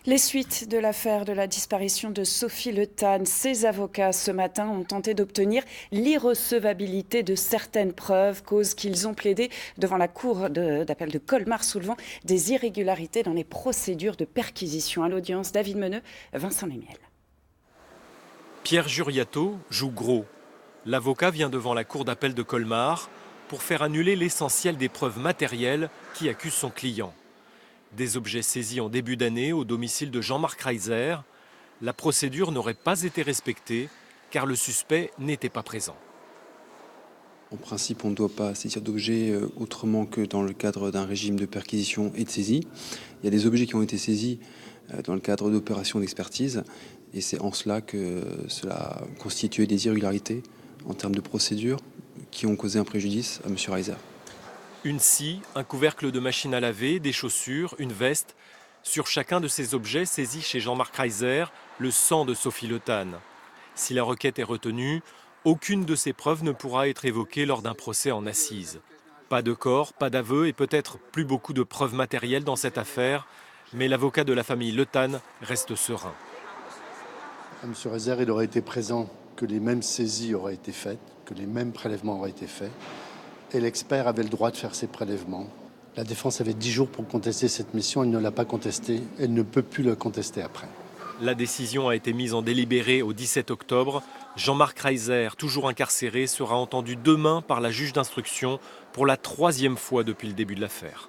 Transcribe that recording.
Les suites de l'affaire de la disparition de Sophie Le Tan, ses avocats ce matin ont tenté d'obtenir l'irrecevabilité de certaines preuves, cause qu'ils ont plaidé devant la cour d'appel de Colmar, soulevant des irrégularités dans les procédures de perquisition. À l'audience, David Meneux, Vincent Lemiel. Pierre Juriato joue gros. L'avocat vient devant la cour d'appel de Colmar pour faire annuler l'essentiel des preuves matérielles qui accusent son client. Des objets saisis en début d'année au domicile de Jean-Marc Reiser. La procédure n'aurait pas été respectée car le suspect n'était pas présent. En principe, on ne doit pas saisir d'objets autrement que dans le cadre d'un régime de perquisition et de saisie. Il y a des objets qui ont été saisis dans le cadre d'opérations d'expertise et c'est en cela que cela constituait des irrégularités en termes de procédure qui ont causé un préjudice à M. Reiser. Une scie, un couvercle de machine à laver, des chaussures, une veste. Sur chacun de ces objets saisis chez Jean-Marc Reiser, le sang de Sophie Le Tan. Si la requête est retenue, aucune de ces preuves ne pourra être évoquée lors d'un procès en assises. Pas de corps, pas d'aveu et peut-être plus beaucoup de preuves matérielles dans cette affaire, mais l'avocat de la famille Le Tan reste serein. M. Reiser, il aurait été présent que les mêmes saisies auraient été faites, que les mêmes prélèvements auraient été faits. Et l'expert avait le droit de faire ses prélèvements. La défense avait 10 jours pour contester cette mission, elle ne l'a pas contestée, elle ne peut plus la contester après. La décision a été mise en délibéré au 17 octobre. Jean-Marc Reiser, toujours incarcéré, sera entendu demain par la juge d'instruction pour la 3e fois depuis le début de l'affaire.